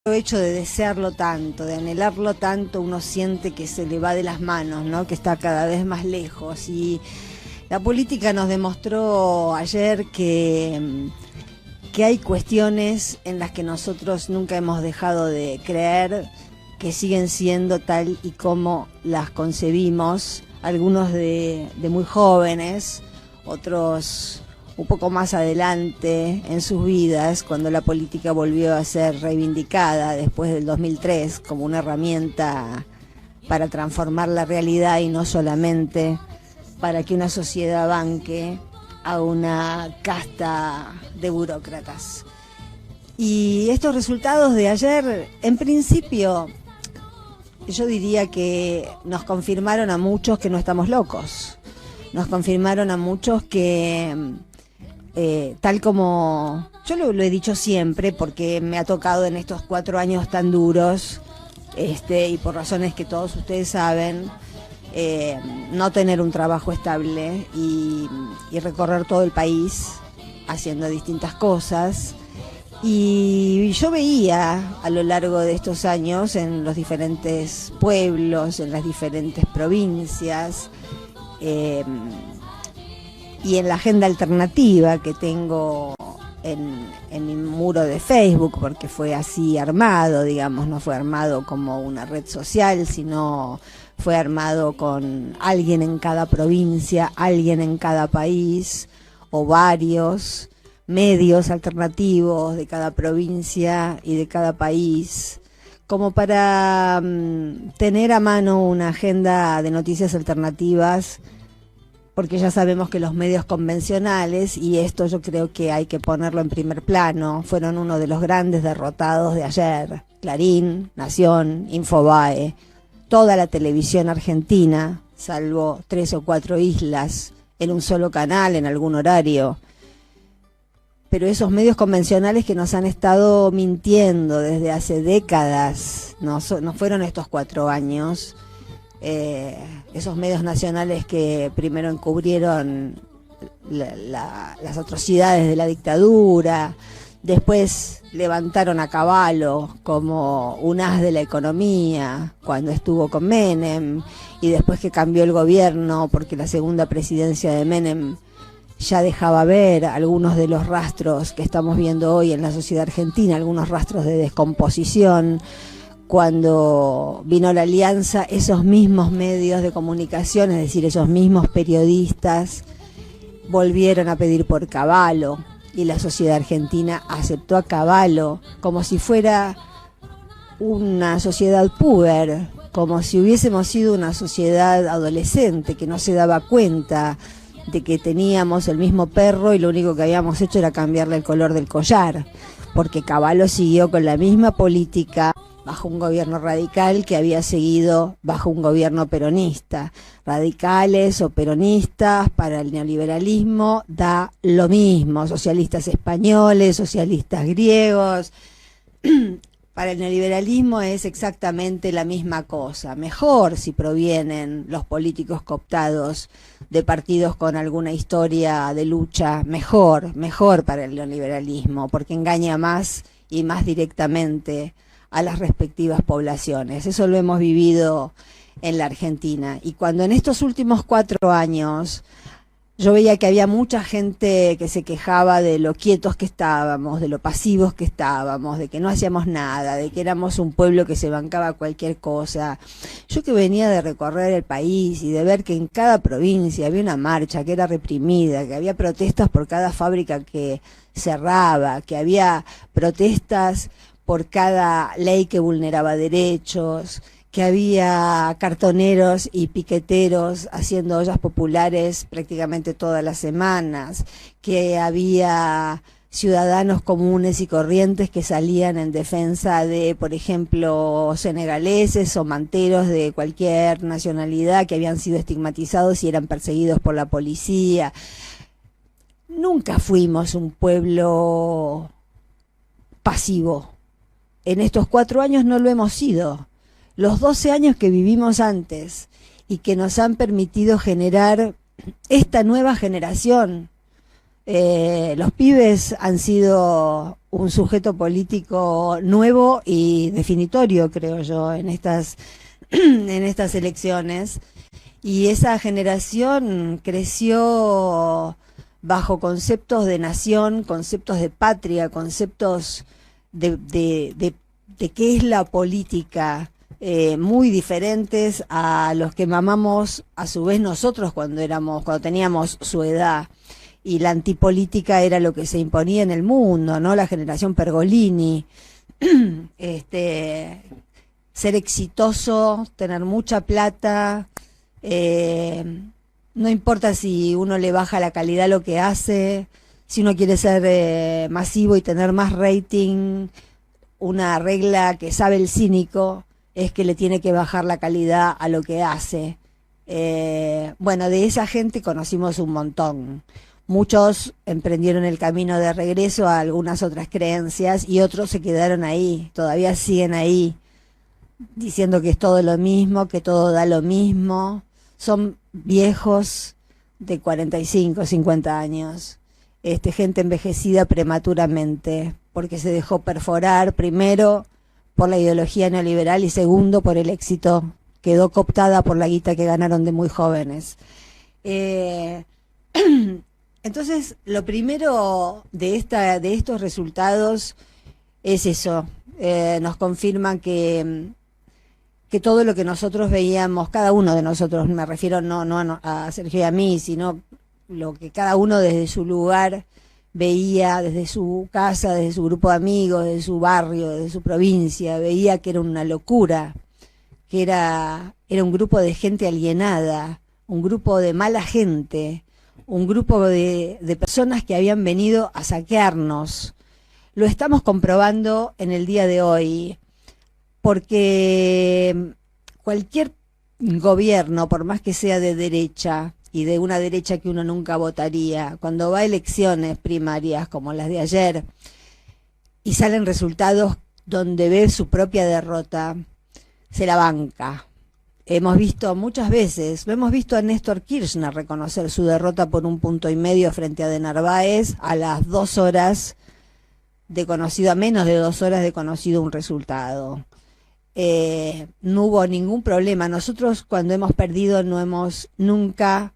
hecho de desearlo tanto, de anhelarlo tanto, uno siente que se le va de las manos, ¿no? Que está cada vez más lejos. Y la política nos demostró ayer que hay cuestiones en las que nosotros nunca hemos dejado de creer, que siguen siendo tal y como las concebimos, algunos de muy jóvenes, otros un poco más adelante en sus vidas, cuando la política volvió a ser reivindicada después del 2003 como una herramienta para transformar la realidad y no solamente para que una sociedad banque a una casta de burócratas. Y estos resultados de ayer, en principio, yo diría que nos confirmaron a muchos que no estamos locos. Nos confirmaron a muchos que, tal como yo lo he dicho siempre, porque me ha tocado en estos 4 años tan duros, y por razones que todos ustedes saben, no tener un trabajo estable y recorrer todo el país haciendo distintas cosas. Y yo veía a lo largo de estos años en los diferentes pueblos, en las diferentes provincias, y en la agenda alternativa que tengo en mi muro de Facebook, porque fue así armado, digamos, no fue armado como una red social, sino fue armado con alguien en cada provincia, alguien en cada país, o varios medios alternativos de cada provincia y de cada país, como para tener a mano una agenda de noticias alternativas, porque ya sabemos que los medios convencionales, y esto yo creo que hay que ponerlo en primer plano, fueron uno de los grandes derrotados de ayer. Clarín, Nación, Infobae, toda la televisión argentina, salvo 3 o 4 islas, en un solo canal, en algún horario. Pero esos medios convencionales que nos han estado mintiendo desde hace décadas, no fueron estos 4 años, esos medios nacionales que primero encubrieron las atrocidades de la dictadura, después levantaron a Cavallo como un as de la economía cuando estuvo con Menem, y después que cambió el gobierno, porque la segunda presidencia de Menem ya dejaba ver algunos de los rastros que estamos viendo hoy en la sociedad argentina, algunos rastros de descomposición. Cuando vino la alianza, esos mismos medios de comunicación, es decir, esos mismos periodistas, volvieron a pedir por Cavallo, y la sociedad argentina aceptó a Cavallo como si fuera una sociedad puber, como si hubiésemos sido una sociedad adolescente que no se daba cuenta de que teníamos el mismo perro y lo único que habíamos hecho era cambiarle el color del collar, porque Cavallo siguió con la misma política bajo un gobierno radical que había seguido bajo un gobierno peronista. Radicales o peronistas, para el neoliberalismo da lo mismo, socialistas españoles, socialistas griegos. Para el neoliberalismo es exactamente la misma cosa. Mejor si provienen los políticos cooptados de partidos con alguna historia de lucha, mejor para el neoliberalismo, porque engaña más y más directamente a las respectivas poblaciones. Eso lo hemos vivido en la Argentina. Y cuando en estos últimos 4 años yo veía que había mucha gente que se quejaba de lo quietos que estábamos, de lo pasivos que estábamos, de que no hacíamos nada, de que éramos un pueblo que se bancaba cualquier cosa. Yo, que venía de recorrer el país y de ver que en cada provincia había una marcha que era reprimida, que había protestas por cada fábrica que cerraba, que había protestas por cada ley que vulneraba derechos, que había cartoneros y piqueteros haciendo ollas populares prácticamente todas las semanas, que había ciudadanos comunes y corrientes que salían en defensa de, por ejemplo, senegaleses o manteros de cualquier nacionalidad que habían sido estigmatizados y eran perseguidos por la policía. Nunca fuimos un pueblo pasivo. En estos 4 años no lo hemos sido. Los 12 años que vivimos antes y que nos han permitido generar esta nueva generación, Los pibes han sido un sujeto político nuevo y definitorio, creo yo, en estas, en estas elecciones. Y esa generación creció bajo conceptos de nación, conceptos de patria, conceptos de qué es la política, muy diferentes a los que mamamos a su vez nosotros cuando teníamos su edad. Y la antipolítica era lo que se imponía en el mundo, ¿no? La generación Pergolini, ser exitoso, tener mucha plata, no importa si uno le baja la calidad a lo que hace, si uno quiere ser masivo y tener más rating, una regla que sabe el cínico es que le tiene que bajar la calidad a lo que hace. Bueno, de esa gente conocimos un montón. Muchos emprendieron el camino de regreso a algunas otras creencias y otros se quedaron ahí, todavía siguen ahí, diciendo que es todo lo mismo, que todo da lo mismo. Son viejos de 45, 50 años, gente envejecida prematuramente, porque se dejó perforar primero por la ideología neoliberal y segundo por el éxito. Quedó cooptada por la guita que ganaron de muy jóvenes. Entonces, lo primero de estos resultados es eso. Nos confirman que todo lo que nosotros veíamos, cada uno de nosotros, me refiero no a Sergio y a mí, sino lo que cada uno desde su lugar veía, desde su casa, desde su grupo de amigos, desde su barrio, desde su provincia, veía que era una locura, que era un grupo de gente alienada, un grupo de mala gente, un grupo de personas que habían venido a saquearnos. Lo estamos comprobando en el día de hoy, porque cualquier gobierno, por más que sea de derecha, y de una derecha que uno nunca votaría, cuando va a elecciones primarias como las de ayer, y salen resultados donde ve su propia derrota, se la banca. Hemos visto muchas veces, lo hemos visto a Néstor Kirchner reconocer su derrota por 1,5 puntos frente a de Narváez a las 2 horas de conocido, a menos de 2 horas de conocido un resultado. No hubo ningún problema. Nosotros cuando hemos perdido no hemos nunca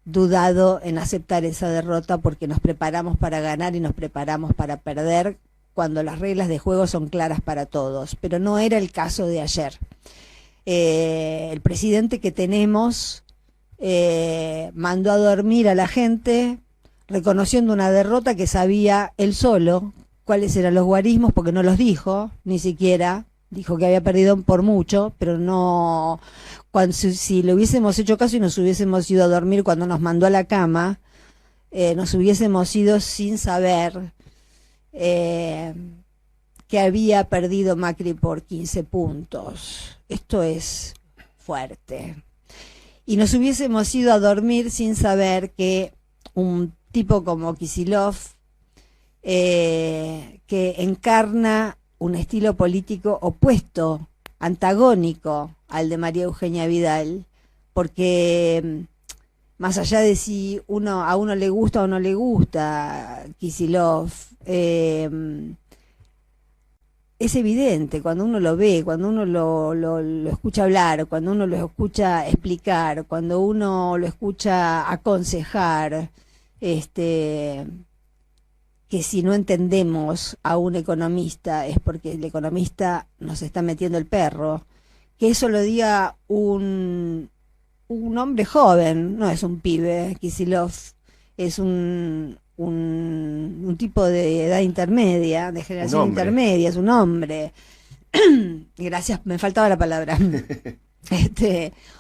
dudado en aceptar esa derrota porque nos preparamos para ganar y nos preparamos para perder cuando las reglas de juego son claras para todos, pero no era el caso de ayer. El presidente que tenemos mandó a dormir a la gente reconociendo una derrota que sabía él solo cuáles eran los guarismos, porque no los dijo, ni siquiera dijo que había perdido por mucho, pero no, si le hubiésemos hecho caso y nos hubiésemos ido a dormir cuando nos mandó a la cama, nos hubiésemos ido sin saber que había perdido Macri por 15 puntos. Esto es fuerte. Y nos hubiésemos ido a dormir sin saber que un tipo como Kicillof, que encarna un estilo político opuesto, antagónico al de María Eugenia Vidal, porque más allá de si a uno le gusta o no le gusta Kicillof, es evidente cuando uno lo ve, cuando uno lo escucha hablar, cuando uno lo escucha explicar, cuando uno lo escucha aconsejar, que si no entendemos a un economista es porque el economista nos está metiendo el perro. Que eso lo diga un hombre joven, no es un pibe. Kicillof es un tipo de edad intermedia, de generación intermedia, es un hombre. Gracias, me faltaba la palabra.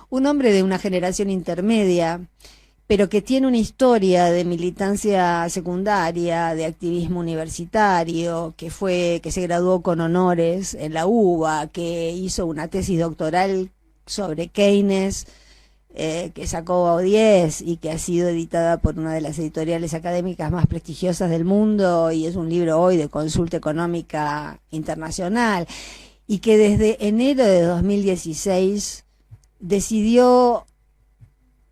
Un hombre de una generación intermedia, pero que tiene una historia de militancia secundaria, de activismo universitario, que se graduó con honores en la UBA, que hizo una tesis doctoral sobre Keynes, que sacó 10 y que ha sido editada por una de las editoriales académicas más prestigiosas del mundo y es un libro hoy de consulta económica internacional, y que desde enero de 2016 decidió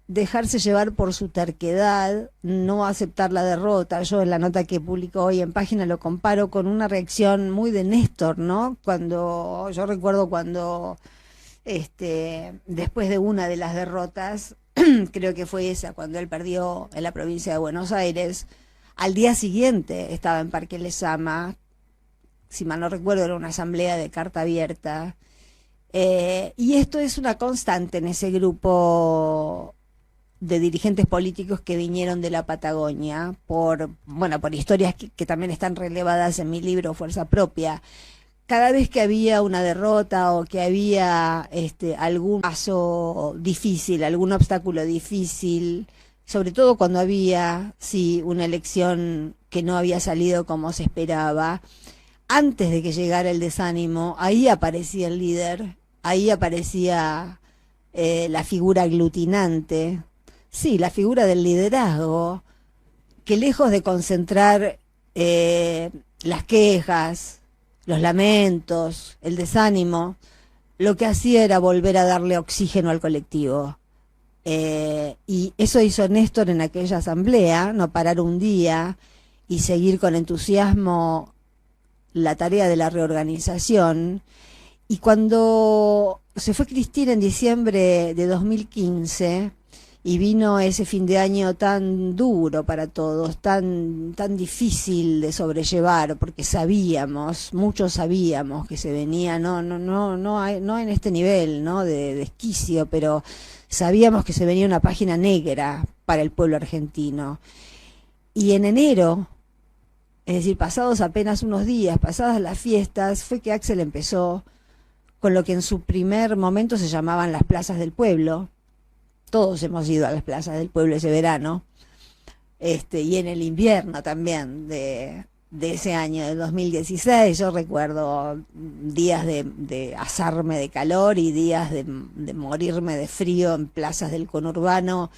dejarse llevar por su terquedad, no aceptar la derrota. Yo en la nota que publicó hoy en Página lo comparo con una reacción muy de Néstor, ¿no? Cuando, yo recuerdo cuando, después de una de las derrotas, creo que fue esa, cuando él perdió en la provincia de Buenos Aires, al día siguiente estaba en Parque Lezama, si mal no recuerdo era una asamblea de carta abierta, y esto es una constante en ese grupo de dirigentes políticos que vinieron de la Patagonia por historias que también están relevadas en mi libro Fuerza Propia. Cada vez que había una derrota o que había algún paso difícil, algún obstáculo difícil, sobre todo cuando había, sí, una elección que no había salido como se esperaba, antes de que llegara el desánimo, ahí aparecía el líder, ahí aparecía la figura aglutinante, sí, la figura del liderazgo, que lejos de concentrar las quejas, los lamentos, el desánimo, lo que hacía era volver a darle oxígeno al colectivo. Y eso hizo Néstor en aquella asamblea, no parar un día y seguir con entusiasmo la tarea de la reorganización. Y cuando se fue Cristina en diciembre de 2015 y vino ese fin de año tan duro para todos, tan difícil de sobrellevar, porque muchos sabíamos que se venía, no en este nivel, ¿no?, de desquicio, pero sabíamos que se venía una página negra para el pueblo argentino. Y en enero, es decir, pasados apenas unos días, pasadas las fiestas, fue que Axel empezó con lo que en su primer momento se llamaban las plazas del pueblo. Todos hemos ido a las plazas del pueblo ese verano, y en el invierno también de ese año, del 2016. Yo recuerdo días de asarme de calor y días de morirme de frío en plazas del conurbano,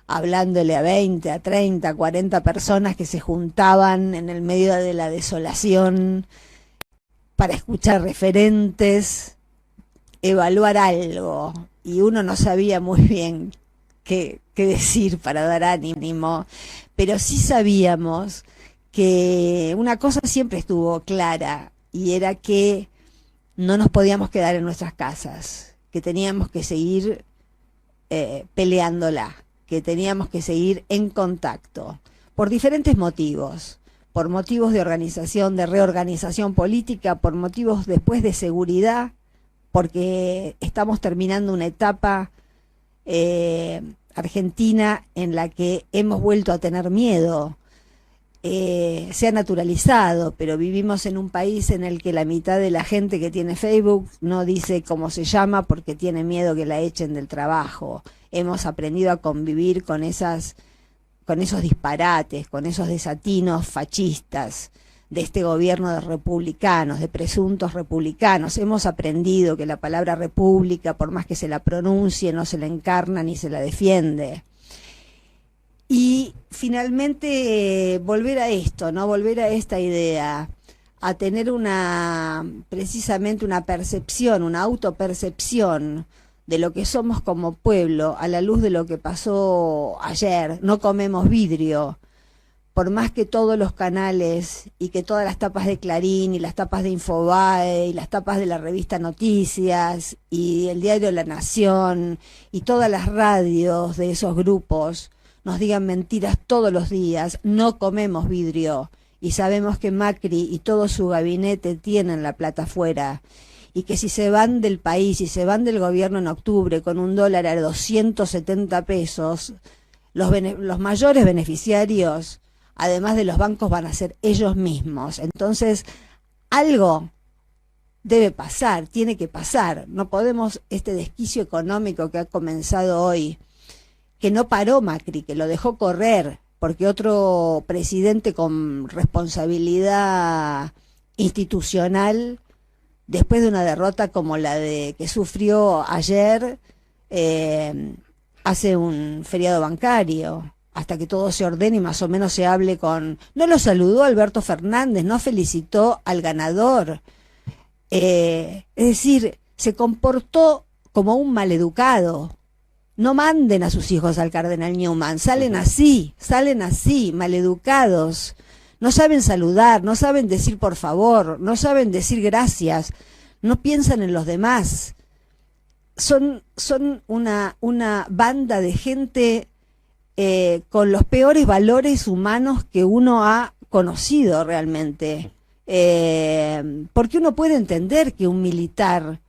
hablándole a 20, a 30, a 40 personas que se juntaban en el medio de la desolación para escuchar referentes, evaluar algo, y uno no sabía muy bien qué decir para dar ánimo, pero sí sabíamos que una cosa siempre estuvo clara, y era que no nos podíamos quedar en nuestras casas, que teníamos que seguir peleándola, que teníamos que seguir en contacto, por diferentes motivos, por motivos de organización, de reorganización política, por motivos después de seguridad, porque estamos terminando una etapa argentina en la que hemos vuelto a tener miedo. Se ha naturalizado, pero vivimos en un país en el que la mitad de la gente que tiene Facebook no dice cómo se llama porque tiene miedo que la echen del trabajo. Hemos aprendido a convivir con esos disparates, con esos desatinos fascistas de este gobierno de republicanos, de presuntos republicanos. Hemos aprendido que la palabra república, por más que se la pronuncie, no se la encarna ni se la defiende. Y finalmente volver a esto, ¿no? Volver a esta idea, a tener precisamente una percepción, una autopercepción de lo que somos como pueblo, a la luz de lo que pasó ayer. No comemos vidrio, por más que todos los canales y que todas las tapas de Clarín y las tapas de Infobae y las tapas de la revista Noticias y el diario La Nación y todas las radios de esos grupos nos digan mentiras todos los días, no comemos vidrio, y sabemos que Macri y todo su gabinete tienen la plata afuera, y que si se van del país y se van del gobierno en octubre con un dólar a 270 pesos, los mayores beneficiarios, además de los bancos, van a ser ellos mismos. Entonces, algo debe pasar, tiene que pasar. No podemos, este desquicio económico que ha comenzado hoy, que no paró Macri, que lo dejó correr, porque otro presidente con responsabilidad institucional, después de una derrota como la que sufrió ayer, hace un feriado bancario, hasta que todo se ordene y más o menos se hable No lo saludó Alberto Fernández, no felicitó al ganador. Es decir, se comportó como un maleducado. No manden a sus hijos al cardenal Newman, salen así, maleducados. No saben saludar, no saben decir por favor, no saben decir gracias, no piensan en los demás. Son una banda de gente con los peores valores humanos que uno ha conocido realmente. Porque uno puede entender que un militar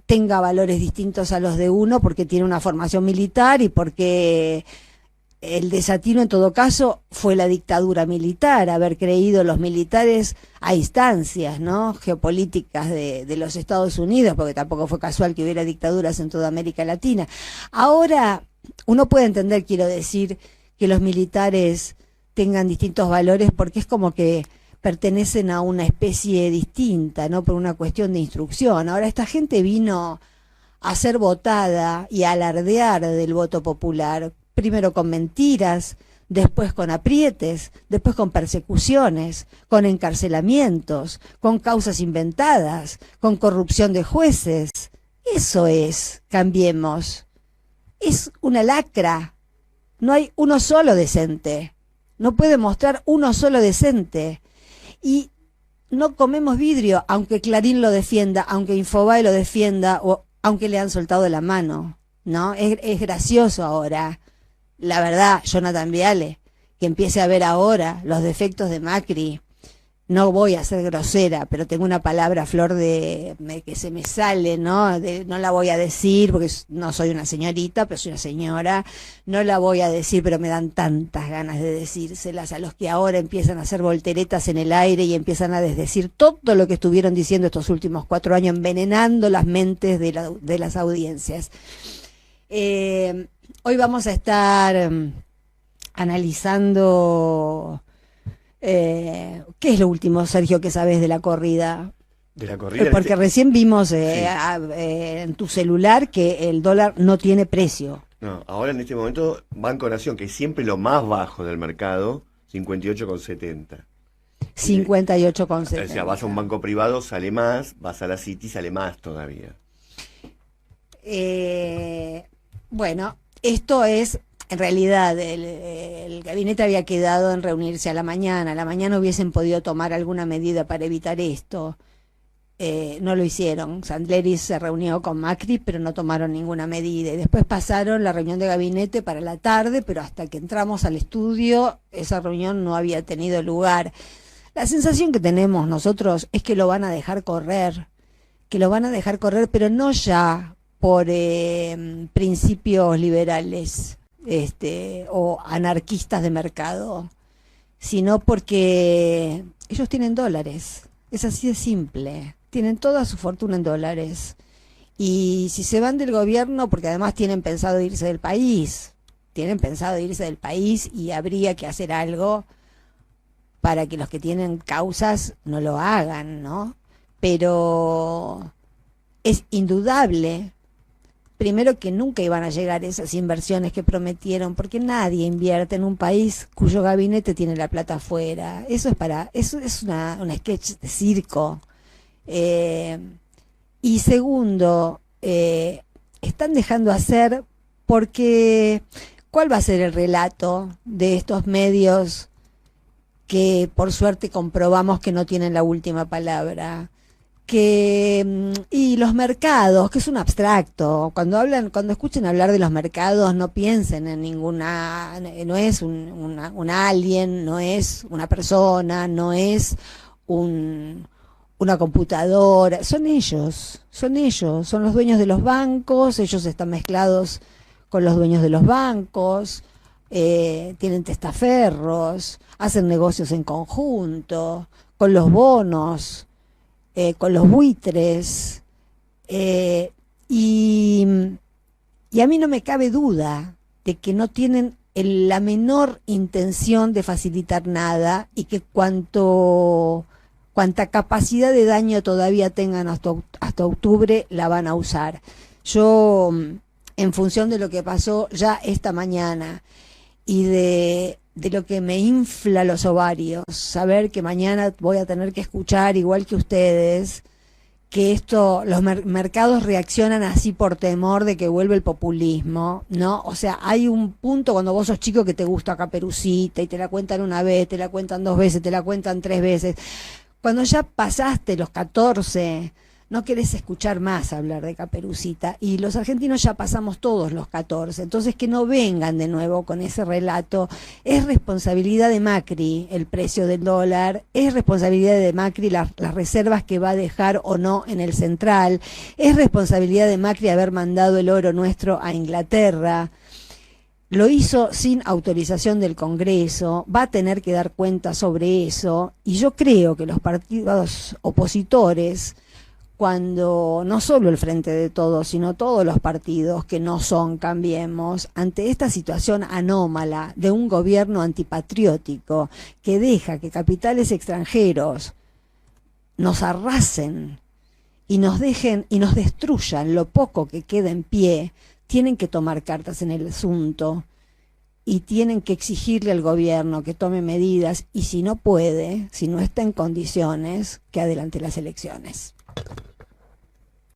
tenga valores distintos a los de uno porque tiene una formación militar y porque el desatino en todo caso fue la dictadura militar, haber creído los militares a instancias, ¿no?, geopolíticas de los Estados Unidos, porque tampoco fue casual que hubiera dictaduras en toda América Latina. Ahora uno puede entender, quiero decir, que los militares tengan distintos valores porque es como que pertenecen a una especie distinta, ¿no?, por una cuestión de instrucción. Ahora esta gente vino a ser votada y a alardear del voto popular, primero con mentiras, después con aprietes, después con persecuciones, con encarcelamientos, con causas inventadas, con corrupción de jueces. Eso es Cambiemos. Es una lacra. No hay uno solo decente. No puede mostrar uno solo decente. Y no comemos vidrio, aunque Clarín lo defienda, aunque Infobae lo defienda, o aunque le han soltado la mano, ¿no? Es gracioso ahora. La verdad, Jonathan Viale, que empiece a ver ahora los defectos de Macri. No voy a ser grosera, pero tengo una palabra, flor de que se me sale, ¿no? No la voy a decir porque no soy una señorita, pero soy una señora. No la voy a decir, pero me dan tantas ganas de decírselas a los que ahora empiezan a hacer volteretas en el aire y empiezan a desdecir todo lo que estuvieron diciendo estos últimos 4 años, envenenando las mentes de las audiencias. Hoy vamos a estar analizando... ¿qué es lo último, Sergio, que sabes de la corrida? De la corrida. Porque recién vimos en tu celular que el dólar no tiene precio. No, ahora en este momento Banco Nación, que es siempre lo más bajo del mercado, 58,70. 58,70. O sea, vas a un banco privado, sale más, vas a la Citi, sale más todavía. Bueno, esto es... En realidad, el gabinete había quedado en reunirse a la mañana. A la mañana hubiesen podido tomar alguna medida para evitar esto. No lo hicieron. Sandleri se reunió con Macri, pero no tomaron ninguna medida. Y después pasaron la reunión de gabinete para la tarde, pero hasta que entramos al estudio, esa reunión no había tenido lugar. La sensación que tenemos nosotros es que lo van a dejar correr. Pero no ya por principios liberales. O anarquistas de mercado, sino porque ellos tienen dólares, es así de simple, tienen toda su fortuna en dólares, y si se van del gobierno, porque además tienen pensado irse del país, y habría que hacer algo para que los que tienen causas no lo hagan, ¿no? Pero es indudable, primero, que nunca iban a llegar esas inversiones que prometieron, porque nadie invierte en un país cuyo gabinete tiene la plata afuera. Eso es una sketch de circo. Y segundo, están dejando hacer porque ¿cuál va a ser el relato de estos medios que por suerte comprobamos que no tienen la última palabra? Y los mercados, que es un abstracto, cuando escuchen hablar de los mercados, no piensen en ninguna, no es un alien, no es una persona, no es una computadora, son ellos, son los dueños de los bancos, ellos están mezclados con los dueños de los bancos, tienen testaferros, hacen negocios en conjunto, con los bonos, con los buitres, y a mí no me cabe duda de que no tienen la menor intención de facilitar nada y que cuanta capacidad de daño todavía tengan hasta octubre la van a usar. Yo, en función de lo que pasó ya esta mañana y de lo que me infla los ovarios, saber que mañana voy a tener que escuchar, igual que ustedes, que los mercados reaccionan así por temor de que vuelva el populismo, ¿no? O sea, hay un punto cuando vos sos chico que te gusta Caperucita y te la cuentan una vez, te la cuentan 2 veces, te la cuentan 3 veces. Cuando ya pasaste los 14, no querés escuchar más hablar de Caperucita, y los argentinos ya pasamos todos los 14, entonces que no vengan de nuevo con ese relato. Es responsabilidad de Macri el precio del dólar, es responsabilidad de Macri las reservas que va a dejar o no en el central, es responsabilidad de Macri haber mandado el oro nuestro a Inglaterra. Lo hizo sin autorización del Congreso, va a tener que dar cuenta sobre eso, y yo creo que los partidos opositores, cuando no solo el Frente de Todos, sino todos los partidos que no son Cambiemos, ante esta situación anómala de un gobierno antipatriótico que deja que capitales extranjeros nos arrasen y nos dejen y nos destruyan lo poco que queda en pie, tienen que tomar cartas en el asunto y tienen que exigirle al gobierno que tome medidas, y si no puede, si no está en condiciones, que adelante las elecciones.